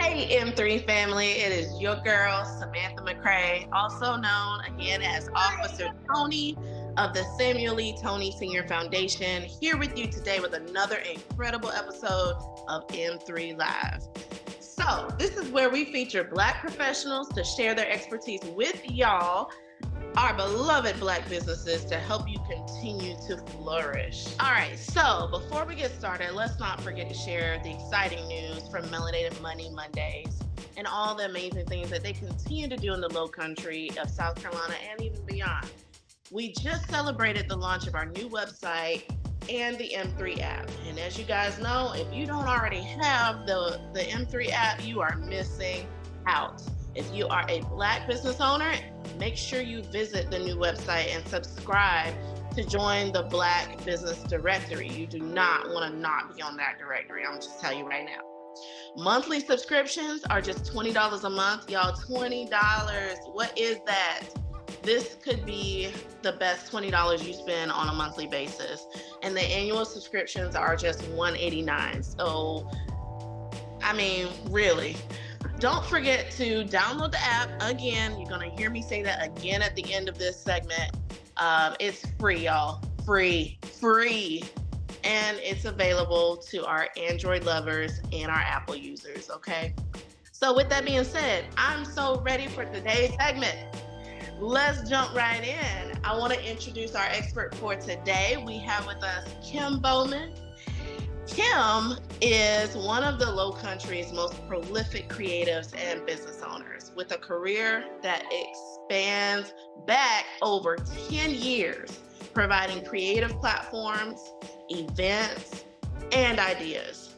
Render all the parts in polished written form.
Hey, M3 family, it is your girl, Samantha McCray, also known again as Officer Tony of the Samuel Lee Tony Senior Foundation, here with you today with another incredible episode of M3 Live. So, this is where we feature Black professionals to share their expertise with y'all, our beloved Black businesses, to help you continue to flourish. All right, so before we get started, let's not forget to share the exciting news from Melanated Money Mondays and all the amazing things that they continue to do in the low country of South Carolina and even beyond. We just celebrated the launch of our new website and the M3 app. And as you guys know, if you don't already have the M3 app, you are missing out. If you are a Black business owner, make sure you visit the new website and subscribe to join the Black Business Directory. You do not want to not be on that directory. I'm just telling you right now. Monthly subscriptions are just $20 a month. Y'all, $20. What is that? This could be the best $20 you spend on a monthly basis. And the annual subscriptions are just $189. So, I mean, really. Don't forget to download the app. Again, you're going to hear me say that again at the end of this segment. It's free, y'all. Free. And it's available to our Android lovers and our Apple users, okay? So with that being said, I'm so ready for today's segment. Let's jump right in. I want to introduce our expert for today. We have with us Kim Bowman. Kim is one of the Low Country's most prolific creatives and business owners with a career that expands back over 10 years, providing creative platforms, events, and ideas.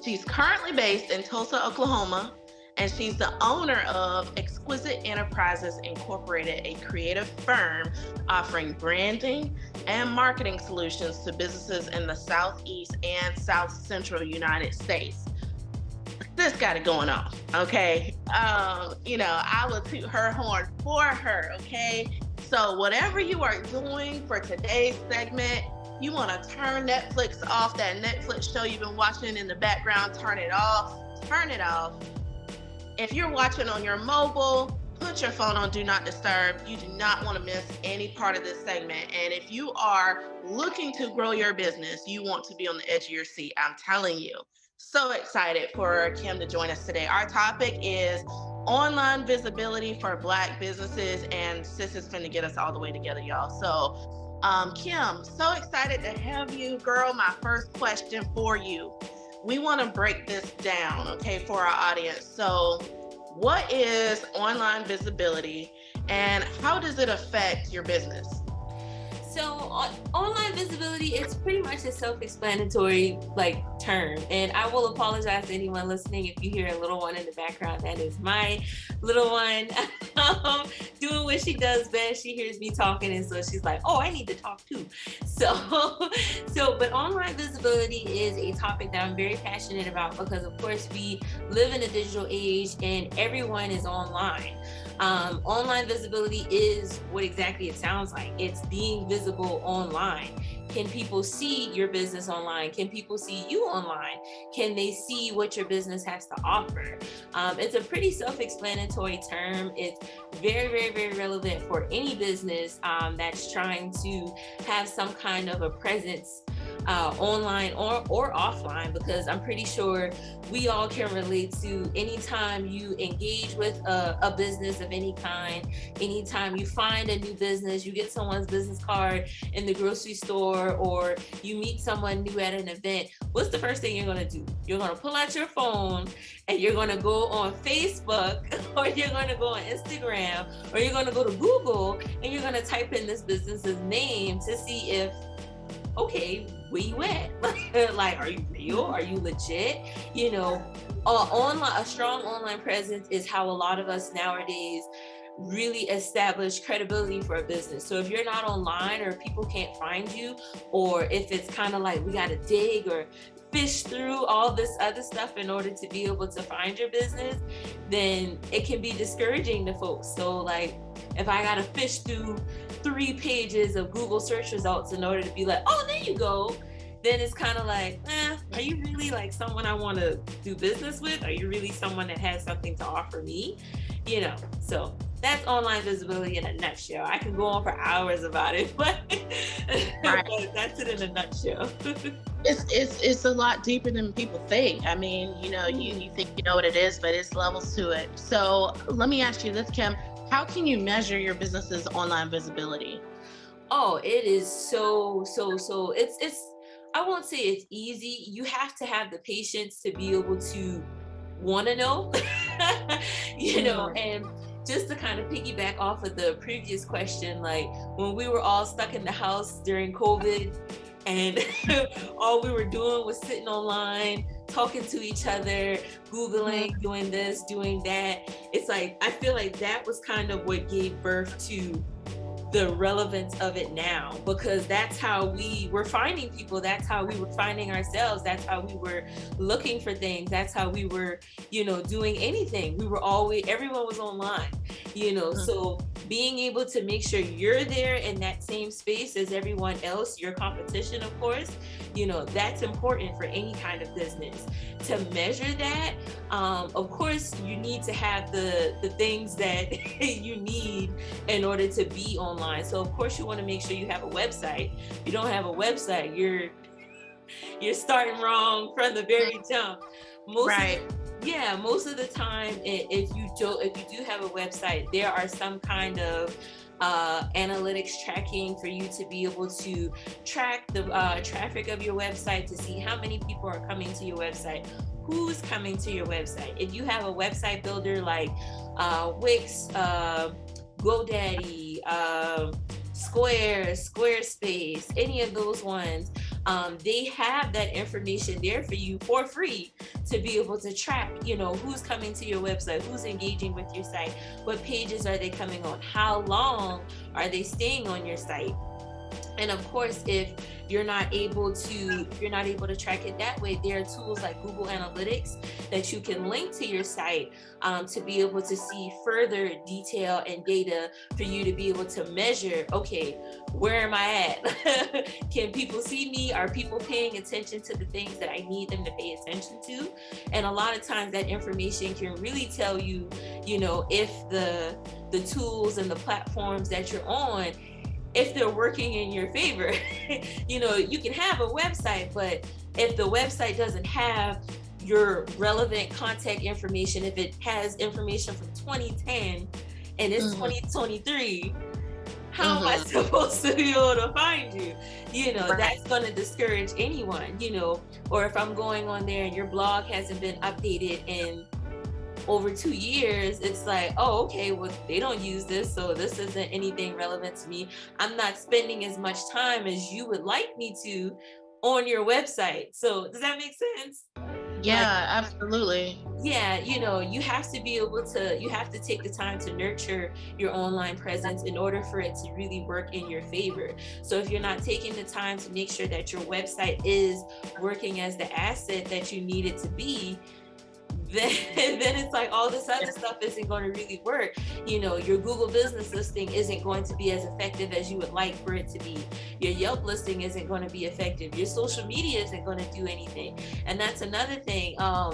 She's currently based in Tulsa, Oklahoma, and she's the owner of Exquisite Enterprises Incorporated, a creative firm offering branding and marketing solutions to businesses in the Southeast and South Central United States. This got it going on, okay? I will toot her horn for her, okay? So whatever you are doing for today's segment, you want to turn Netflix off, that Netflix show you've been watching in the background, turn it off. If you're watching on your mobile, put your phone on Do Not Disturb. You do not want to miss any part of this segment. And if you are looking to grow your business, you want to be on the edge of your seat. I'm telling you. So excited for Kim to join us today. Our topic is online visibility for Black businesses, and sis is finna get us all the way together, y'all. So, Kim, so excited to have you, girl. My first question for you. We want to break this down, okay, for our audience. So what is online visibility and how does it affect your business? So online visibility, it's pretty much a self-explanatory term. And I will apologize to anyone listening if you hear a little one in the background. That is my little one doing what she does best. She hears me talking, and so she's like, oh, I need to talk too. But online visibility is a topic that I'm very passionate about because, of course, we live in a digital age and everyone is online. Online visibility is what exactly it sounds like. It's being visible online. Can people see your business online? Can people see you online? Can they see what your business has to offer? It's a pretty self-explanatory term. It's very, very, very relevant for any business that's trying to have some kind of a presence online or offline, because I'm pretty sure we all can relate to anytime you engage with a business of any kind, anytime you find a new business, you get someone's business card in the grocery store, or you meet someone new at an event, what's the first thing you're going to do? You're going to pull out your phone and you're going to go on Facebook, or you're going to go on Instagram, or you're going to go to Google and you're going to type in this business's name to see if, okay, where you at? Like, are you real? Are you legit? A strong online presence is how a lot of us nowadays really establish credibility for a business. So if you're not online, or people can't find you, or if it's kind of like we got to dig or fish through all this other stuff in order to be able to find your business, then it can be discouraging to folks. So like, if I got to fish through 3 pages of Google search results in order to be like, oh, there you go, then it's kind of like, are you really like someone I want to do business with? Are you really someone that has something to offer me? You know, so that's online visibility in a nutshell. I can go on for hours about it, but, Right. but that's it in a nutshell. It's a lot deeper than people think. I mean, you think you know what it is, but it's levels to it. So let me ask you this, Kim. How can you measure your business's online visibility? Oh, it is so it's I won't say it's easy. You have to have the patience to be able to want to know. Mm. And just to kind of piggyback off of the previous question, like when we were all stuck in the house during COVID and all we were doing was sitting online, talking to each other, Googling, doing this, doing that. It's like, I feel like that was kind of what gave birth to the relevance of it now, because that's how we were finding people, that's how we were finding ourselves, that's how we were looking for things, that's how we were doing anything. We were always, everyone was online, so being able to make sure you're there in that same space as everyone else, your competition, of course, that's important for any kind of business. To measure that, of course you need to have the things that you need in order to be online. So of course you want to make sure you have a website. If you don't have a website, you're starting wrong from the very jump. Right. Most of the time, if you do have a website, there are some kind of analytics tracking for you to be able to track the traffic of your website, to see how many people are coming to your website, who's coming to your website. If you have a website builder like Wix, GoDaddy, Squarespace, any of those ones, they have that information there for you for free to be able to track, who's coming to your website, who's engaging with your site, what pages are they coming on, how long are they staying on your site. And of course, if you're not able to track it that way, there are tools like Google Analytics that you can link to your site to be able to see further detail and data for you to be able to measure, okay, where am I at? Can people see me? Are people paying attention to the things that I need them to pay attention to? And a lot of times that information can really tell you, if the tools and the platforms that you're on, if they're working in your favor. You can have a website, but if the website doesn't have your relevant contact information, if it has information from 2010 and it's 2023, how am I supposed to be able to find you? That's going to discourage anyone, or if I'm going on there and your blog hasn't been updated in over 2 years, it's like, oh, okay, well, they don't use this, so this isn't anything relevant to me. I'm not spending as much time as you would like me to on your website. So does that make sense? Yeah, absolutely. Yeah, you have to be able to, you have to take the time to nurture your online presence in order for it to really work in your favor. So if you're not taking the time to make sure that your website is working as the asset that you need it to be, then it's like all this other stuff isn't going to really work. Your Google business listing isn't going to be as effective as you would like for it to be. Your Yelp listing isn't going to be effective. Your social media isn't going to do anything. And that's another thing. I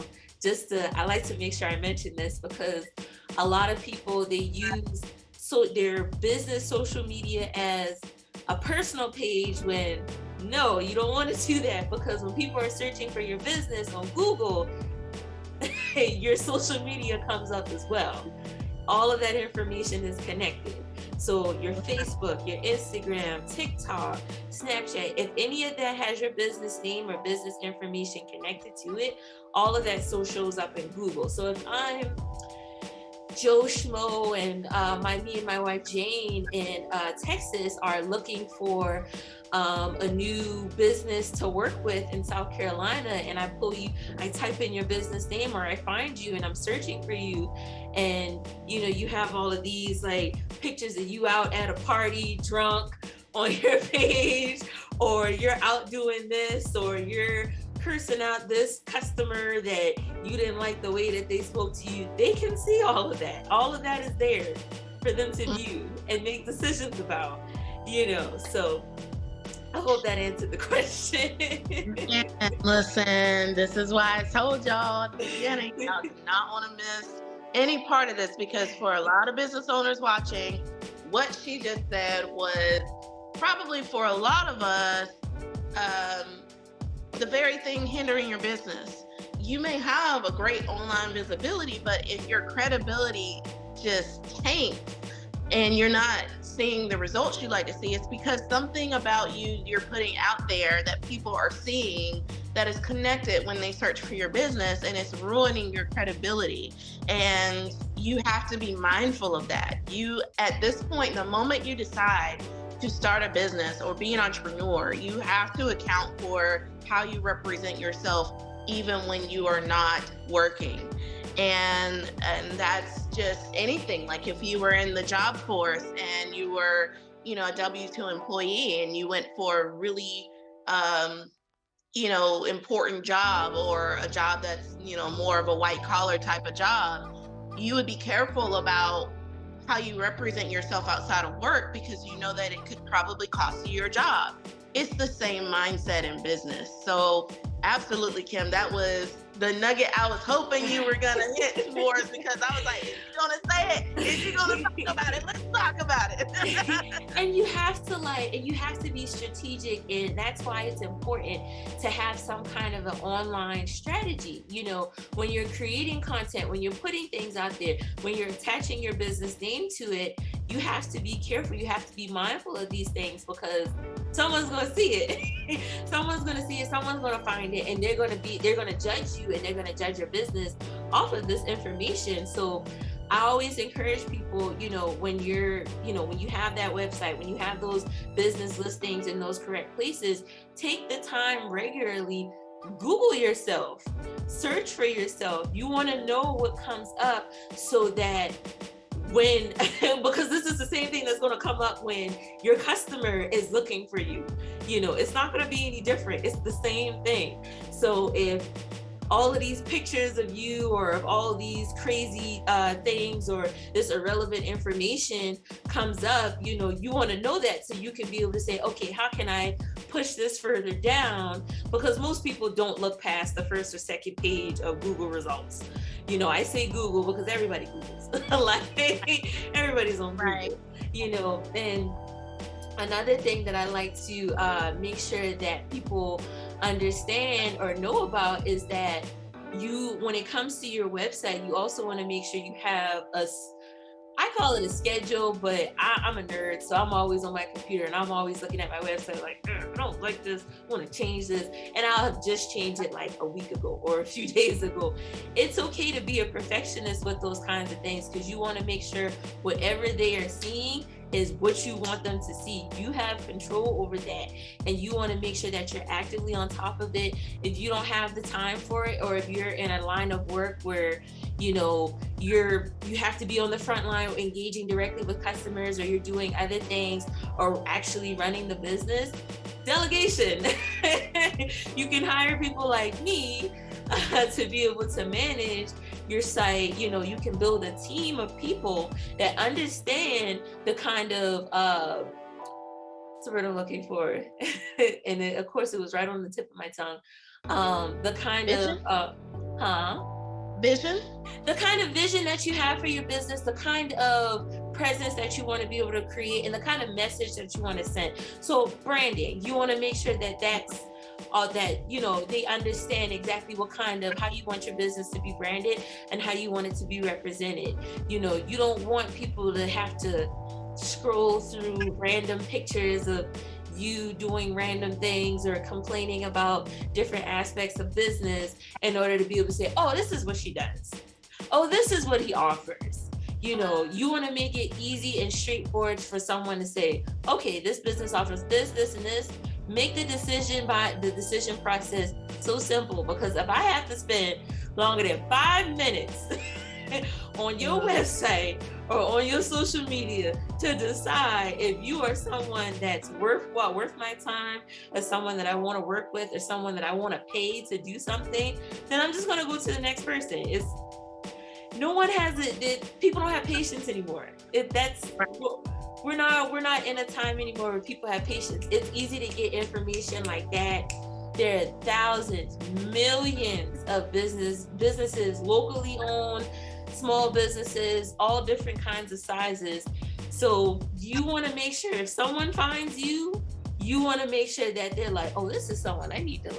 like to make sure I mention this, because a lot of people, they use their business social media as a personal page, when no, you don't want to do that, because when people are searching for your business on Google, your social media comes up as well. All of that information is connected. So your Facebook, your Instagram, TikTok, Snapchat, if any of that has your business name or business information connected to it, all of that so shows up in Google. So if I'm Joe Schmo and me and my wife Jane in Texas are looking for a new business to work with in South Carolina, and I type in your business name, or I find you and I'm searching for you, and you have all of these like pictures of you out at a party drunk on your page, or you're out doing this, or you're cursing out this customer that you didn't like the way that they spoke to you. They can see all of that. All of that is there for them to view and make decisions about, so I hope that answered the question. And listen, this is why I told y'all at the beginning, y'all do not want to miss any part of this, because for a lot of business owners watching, what she just said was probably for a lot of us, the very thing hindering your business. You may have a great online visibility, but if your credibility just tanks and you're not seeing the results you'd like to see, it's because something about you're putting out there that people are seeing that is connected when they search for your business, and it's ruining your credibility. And you have to be mindful of that. You, at this point, the moment you decide to start a business or be an entrepreneur, you have to account for how you represent yourself even when you are not working. And that's just anything. Like if you were in the job force and you were, a W-2 employee, and you went for a really important job, or a job that's, more of a white collar type of job, you would be careful about how you represent yourself outside of work, because you know that it could probably cost you your job. It's the same mindset in business. So absolutely, Kim, that was the nugget I was hoping you were gonna hit towards, because I was like, is she gonna say it? Is she gonna talk about it? Let's talk about it. And you have to be strategic, and that's why it's important to have some kind of an online strategy. When you're creating content, when you're putting things out there, when you're attaching your business name to it, you have to be careful. You have to be mindful of these things, because someone's gonna see it. Someone's gonna see it. Someone's gonna find it, and they're gonna judge you, and they're gonna judge your business off of this information. So I always encourage people, when you have that website, when you have those business listings in those correct places, take the time regularly, Google yourself, search for yourself. You want to know what comes up, so that because this is the same thing that's going to come up when your customer is looking for you. It's not going to be any different. It's the same thing. So if all of these pictures of you, or of all these crazy things, or this irrelevant information comes up, you want to know that, so you can be able to say, okay, how can I push this further down? Because most people don't look past the first or second page of Google results. I say Google because everybody Googles. Like everybody's on Google. Right. And another thing that I like to make sure that people understand or know about is that when it comes to your website, you also want to make sure you have I call it a schedule, but I'm a nerd, so I'm always on my computer, and I'm always looking at my website like, I don't like this, I want to change this, and I'll have just changed it like a week ago or a few days ago. It's okay to be a perfectionist with those kinds of things, because you want to make sure whatever they are seeing is what you want them to see. You have control over that, and you want to make sure that you're actively on top of it. If you don't have the time for it, or if you're in a line of work where you have to be on the front line engaging directly with customers, or you're doing other things, or actually running the business, delegation. You can hire people like me to be able to manage your site. You can build a team of people that understand the kind of what's the word I'm looking for? And of course it was right on the tip of my tongue. The kind Vision? Vision? The kind of vision that you have for your business, the kind of presence that you want to be able to create, and the kind of message that you want to send. So branding, you want to make sure that that's that they understand exactly how you want your business to be branded and how you want it to be represented. You don't want people to have to scroll through random pictures of you doing random things or complaining about different aspects of business in order to be able to say, oh, this is what she does, oh, this is what he offers. You want to make it easy and straightforward for someone to say, okay, this business offers this, and this. Make the decision process so simple, because if I have to spend longer than 5 minutes on your website or on your social media to decide if you are someone that's worth my time, or someone that I want to work with, or someone that I want to pay to do something, then I'm just going to go to the next person. no one has it. People don't have patience anymore. We're not in a time anymore where people have patience. It's easy to get information like that. There are thousands, millions of businesses, locally owned, small businesses, all different kinds of sizes. So you want to make sure if someone finds you, you want to make sure that they're like, oh, this is someone I need to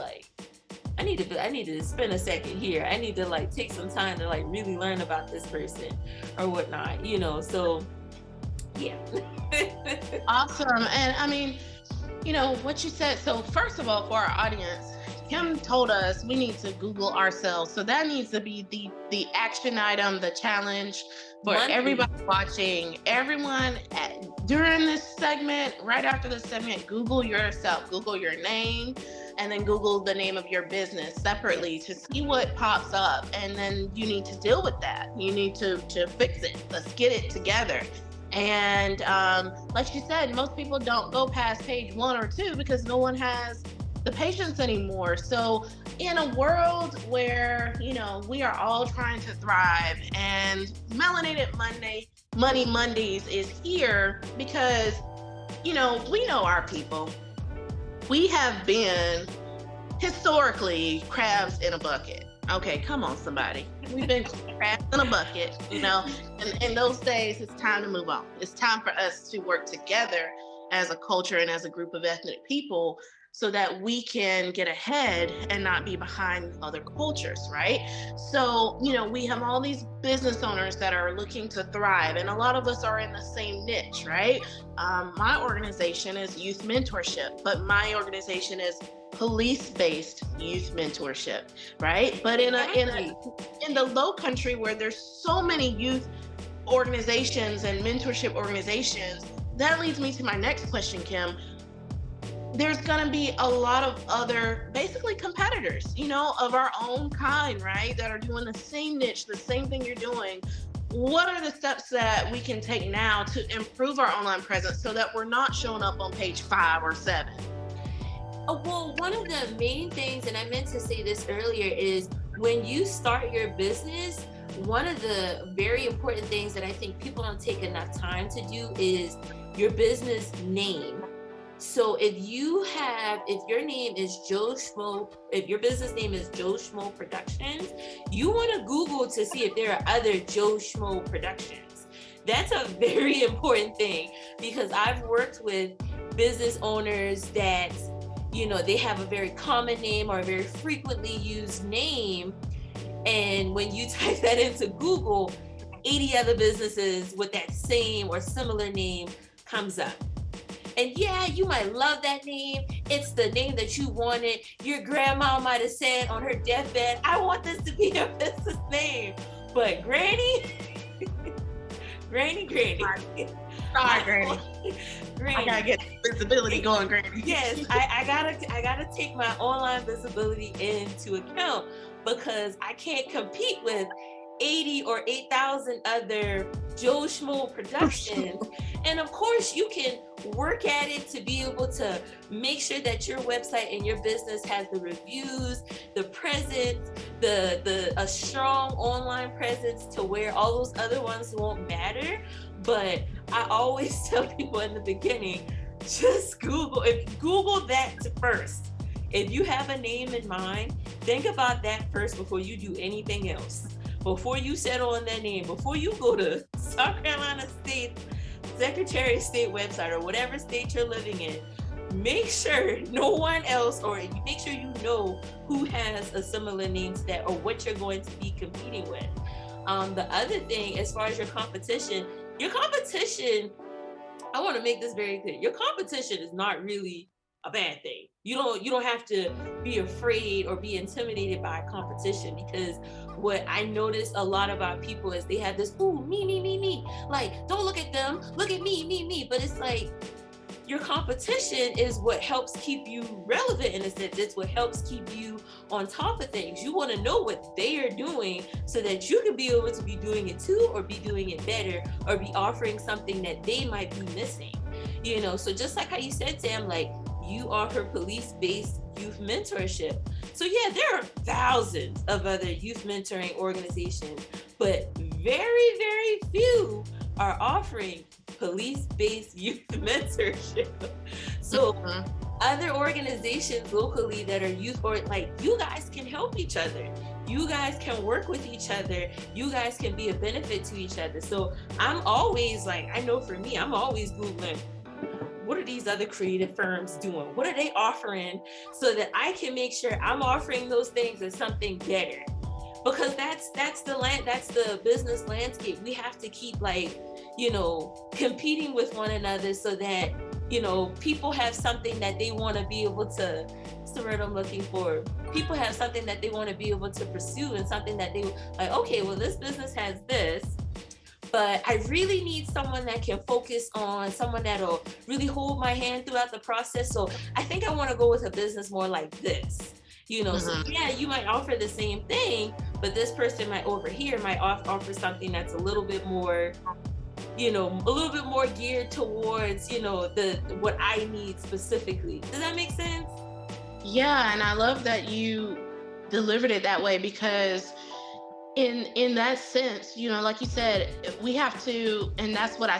spend a second here. I need to like take some time to like really learn about this person or whatnot, you know. So yeah. Awesome. And I mean, you know, what you said. So first of all, for our audience, Kim told us we need to Google ourselves. So that needs to be the action item, the challenge for everybody watching. Everyone during this segment, right after this segment, Google yourself, Google your name, and then Google the name of your business separately to see what pops up. And then you need to deal with that. You need to fix it. Let's get it together. And like you said, most people don't go past page 1 or 2 because no one has the patience anymore. So in a world where, you know, we are all trying to thrive, and Melanated Money Mondays is here because, you know, we know our people. We have been historically crabs in a bucket. Okay, come on, somebody. We've been crabs in a bucket, you know, and in those days, it's time to move on. It's time for us to work together as a culture and as a group of ethnic people so that we can get ahead and not be behind other cultures, right? So, you know, we have all these business owners that are looking to thrive, and a lot of us are in the same niche, right? My organization is youth mentorship, but my organization is police-based youth mentorship, right? But in the low country where there's so many youth organizations and mentorship organizations, that leads me to my next question, Kim. There's going to be a lot of other basically competitors, you know, of our own kind, right? That are doing the same niche, the same thing you're doing. What are the steps that we can take now to improve our online presence so that we're not showing up on page 5 or 7? Well, one of the main things, and I meant to say this earlier, is when you start your business, one of the very important things that I think people don't take enough time to do is your business name. So if your name is Joe Schmo, if your business name is Joe Schmo Productions, you want to Google to see if there are other Joe Schmo Productions. That's a very important thing, because I've worked with business owners that, you know, they have a very common name or a very frequently used name. And when you type that into Google, 80 other businesses with that same or similar name comes up. And yeah, you might love that name. It's the name that you wanted. Your grandma might have said on her deathbed, I want this to be your business name. But Granny. Sorry, Granny. I gotta get visibility going, Granny. Yes, I gotta take my online visibility into account, because I can't compete with 80 or 8,000 other Joe Schmo Productions. And of course, you can work at it to be able to make sure that your website and your business has the reviews, the presence, a strong online presence to where all those other ones won't matter. But I always tell people in the beginning, just Google that first. If you have a name in mind, think about that first before you do anything else. Before you settle on that name, before you go to South Carolina State Secretary of State website or whatever state you're living in, make sure no one else, or make sure you know who has a similar name to that or what you're going to be competing with. The other thing, as far as your competition, I want to make this very clear. Your competition is not really a bad thing. You don't have to be afraid or be intimidated by competition, because what I notice a lot about people is they have this, ooh, me. Like, don't look at them, look at me. But it's like, your competition is what helps keep you relevant in a sense. It's what helps keep you on top of things. You want to know what they are doing so that you can be able to be doing it too, or be doing it better, or be offering something that they might be missing. You know, so just like how you said, Sam, like, you offer police-based youth mentorship. So yeah, there are thousands of other youth mentoring organizations, but very, very few are offering police-based youth mentorship. So other organizations locally that are youth, or like, you guys can help each other. You guys can work with each other. You guys can be a benefit to each other. So I'm always like, I know for me, I'm always Googling, what are these other creative firms doing? What are they offering? So that I can make sure I'm offering those things as something better. Because that's the business landscape. We have to keep, like, competing with one another so that, people have something that they want to be able to, what's the word I'm looking for? People have something that they want to be able to pursue, and something that they like, okay, well, this business has this, but I really need someone that can focus on, someone that'll really hold my hand throughout the process. So I think I want to go with a business more like this. So yeah, you might offer the same thing, but this person might over here might offer something that's a little bit more, geared towards, what I need specifically. Does that make sense? Yeah, and I love that you delivered it that way, because in that sense, like you said, we have to, and that's what I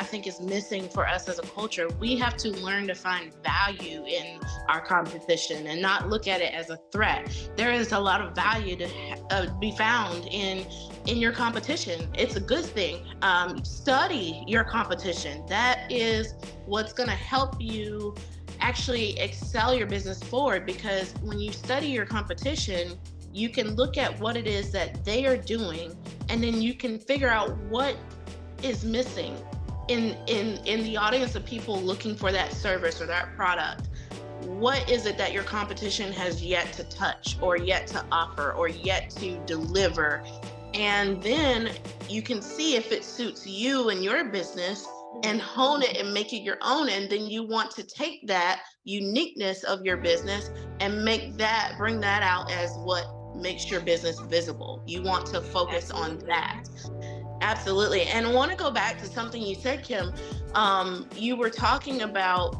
think is missing for us as a culture. We have to learn to find value in our competition and not look at it as a threat. There is a lot of value to be found in your competition. It's a good thing. Study your competition. That is what's going to help you actually excel your business forward, because when you study your competition, you can look at what it is that they are doing, and then you can figure out what is missing in the audience of people looking for that service or that product. What is it that your competition has yet to touch, or yet to offer, or yet to deliver? And then you can see if it suits you and your business and hone it and make it your own. And then you want to take that uniqueness of your business and bring that out as what makes your business visible. You want to focus on that. Absolutely. And I want to go back to something you said, Kim. You were talking about,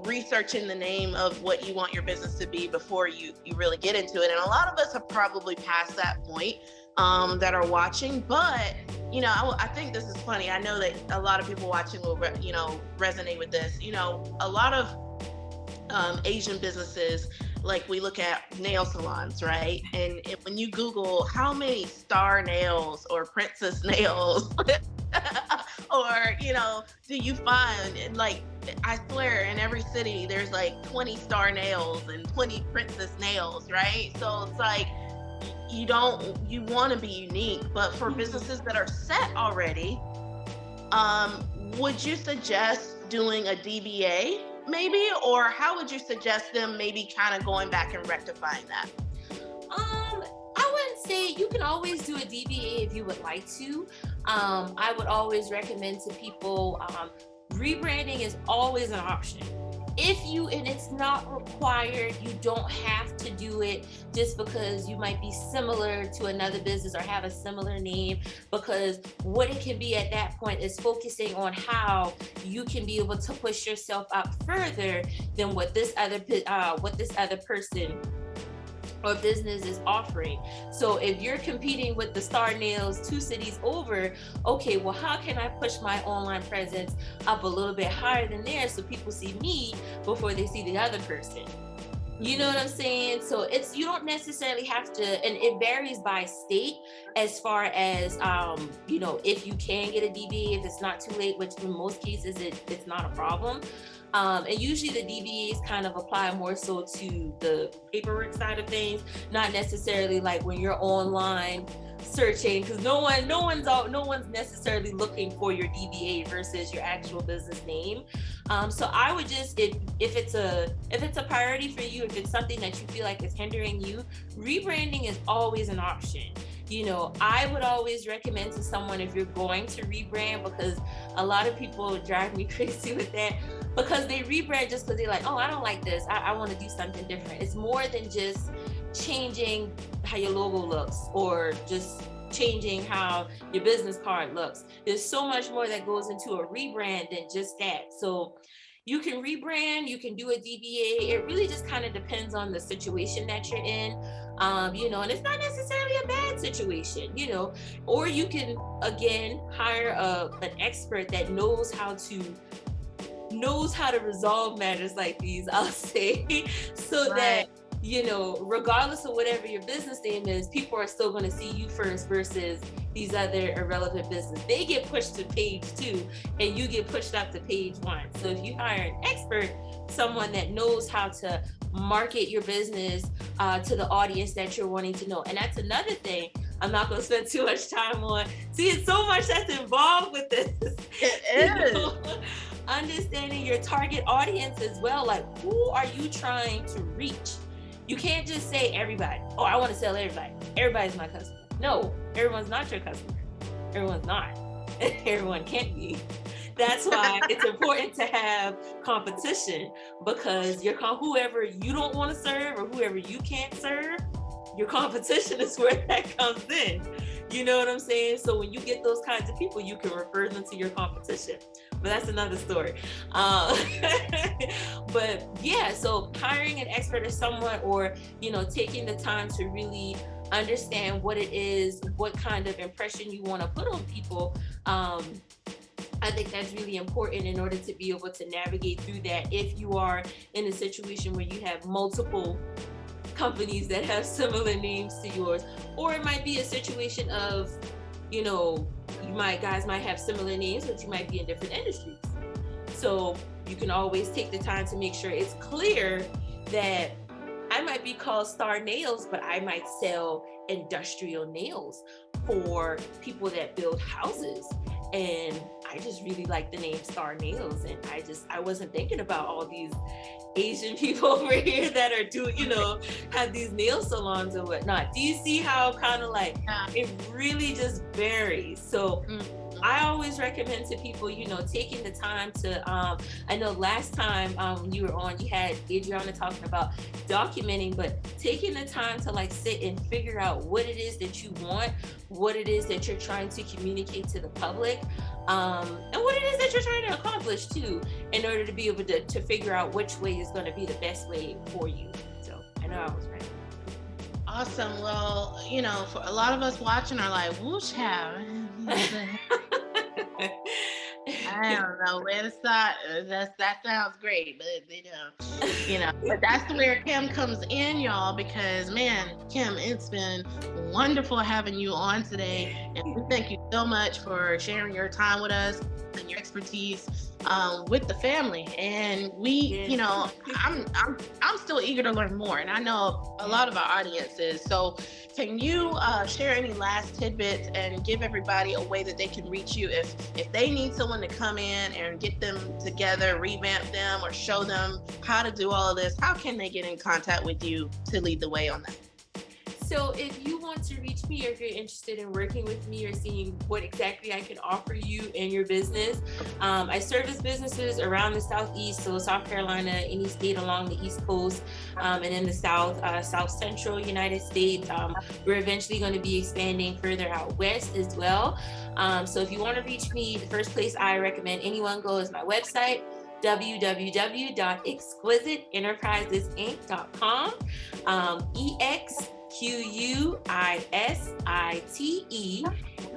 researching the name of what you want your business to be before you really get into it. And a lot of us have probably passed that point, that are watching. But, I think this is funny. I know that a lot of people watching will, resonate with this. A lot of Asian businesses, like, we look at nail salons, right? And when you Google how many star nails or princess nails or, do you find, and like, I swear in every city there's like 20 star nails and 20 princess nails, right? So it's like, you want to be unique, but for businesses that are set already, would you suggest doing a DBA maybe, or how would you suggest them maybe kind of going back and rectifying that? I wouldn't say, you can always do a DBA if you would like to. I would always recommend to people, rebranding is always an option. And it's not required, you don't have to do it just because you might be similar to another business or have a similar name, because what it can be at that point is focusing on how you can be able to push yourself up further than what this other person or business is offering. So if you're competing with the star nails 2 cities over, okay, well, how can I push my online presence up a little bit higher than theirs so people see me before they see the other person? You know what I'm saying? So you don't necessarily have to, and it varies by state as far as, if you can get a DBA, if it's not too late, which in most cases it's not a problem. And usually the DBAs kind of apply more so to the paperwork side of things, not necessarily like when you're online searching, because no one's necessarily looking for your DBA versus your actual business name. So I would just, if it's a priority for you, if it's something that you feel like is hindering you, rebranding is always an option. I would always recommend to someone, if you're going to rebrand, because a lot of people drive me crazy with that, because they rebrand just because they're like, oh, I don't like this, I want to do something different. It's more than just changing how your logo looks or just changing how your business card looks. There's so much more that goes into a rebrand than just that. So you can rebrand, you can do a DBA. It really just kind of depends on the situation that you're in. and it's not necessarily a bad situation, or you can again hire an expert that knows how to resolve matters like these, I'll say, so Right. that regardless of whatever your business name is, people are still going to see you first versus these other irrelevant business. They get pushed to page 2 and you get pushed up to page 1. So if you hire an expert, someone that knows how to market your business to the audience that you're wanting to know. And that's another thing I'm not going to spend too much time on. See, it's so much that's involved with this. It is. Understanding your target audience as well. Like, who are you trying to reach? You can't just say everybody. Oh, I want to sell everybody. Everybody's my customer. No, everyone's not your customer. Everyone's not. Everyone can't be. That's why it's important to have competition, because whoever you don't want to serve or whoever you can't serve, your competition is where that comes in. You know what I'm saying? So when you get those kinds of people, you can refer them to your competition. But that's another story. But yeah, so hiring an expert or someone, or, taking the time to really understand what it is, what kind of impression you want to put on people. I think that's really important in order to be able to navigate through that if you are in a situation where you have multiple companies that have similar names to yours, or it might be a situation of, guys might have similar names, but you might be in different industries. So you can always take the time to make sure it's clear that I might be called Star Nails, but I might sell industrial nails for people that build houses. And I just really like the name Star Nails. And I wasn't thinking about all these Asian people over here that are doing, have these nail salons and whatnot. Do you see how kind of like it really just varies? So I always recommend to people, taking the time to, I know last time when you were on, you had Adriana talking about documenting, but taking the time to like sit and figure out what it is that you want, what it is that you're trying to communicate to the public, and what it is that you're trying to accomplish too, in order to be able to figure out which way is going to be the best way for you. So I know I was right. Awesome. Well, for a lot of us watching are like, whoosh, I don't know where to start. That sounds great, but but that's where Kim comes in, y'all, because man, Kim, it's been wonderful having you on today, and we thank you so much for sharing your time with us and your expertise with the family. And I'm still eager to learn more, and I know a lot of our audience is. So can you share any last tidbits and give everybody a way that they can reach you if they need someone to come in and get them together, revamp them, or show them how to do all of this? How can they get in contact with you to lead the way on that? So if you want to reach me, or if you're interested in working with me or seeing what exactly I can offer you in your business, I service businesses around the Southeast, so South Carolina, any state along the East Coast, and in the South Central United States. We're eventually going to be expanding further out west as well. So if you want to reach me, the first place I recommend anyone go is my website, www.exquisiteenterprisesinc.com. EXQUISITE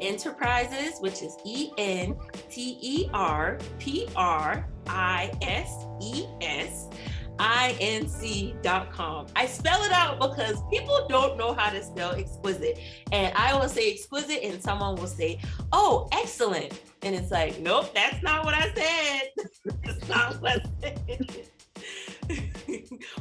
Enterprises, which is ENTERPRISESINC.com. I spell it out because people don't know how to spell exquisite. And I will say exquisite and someone will say, oh, excellent. And it's like, nope, that's not what I said. That's not what I said.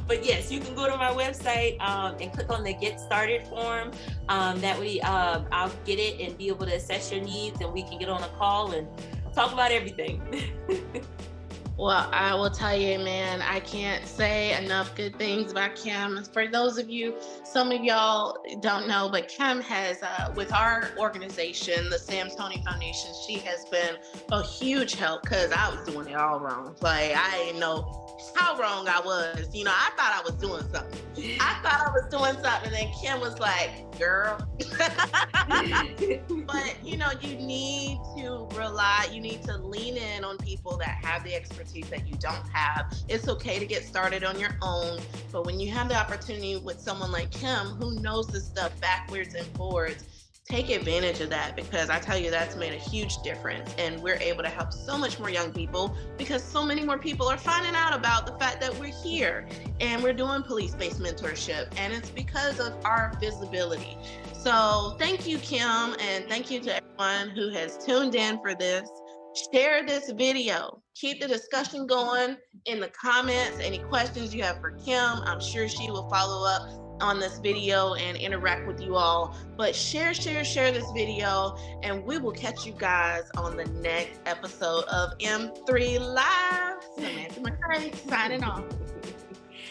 But yes, you can go to my website and click on the Get Started form. That way I'll get it and be able to assess your needs, and we can get on a call and talk about everything. Well, I will tell you, man, I can't say enough good things about Kim. For those of you, some of y'all don't know, but Kim has, with our organization, the Sam Toney Foundation, she has been a huge help, because I was doing it all wrong. Like, I didn't know how wrong I was. I thought I was doing something. And then Kim was like, girl. But you know, you need to lean in on people that have the expertise that you don't have. It's okay to get started on your own, but when you have the opportunity with someone like Kim who knows this stuff backwards and forwards, take advantage of that, because I tell you, that's made a huge difference. And we're able to help so much more young people because so many more people are finding out about the fact that we're here and we're doing police-based mentorship. And it's because of our visibility. So thank you, Kim, and thank you to everyone who has tuned in for this. Share this video. Keep the discussion going in the comments. Any questions you have for Kim, I'm sure she will follow up on this video and interact with you all. But share this video, and we will catch you guys on the next episode of M3 Live. Samantha McCray signing off.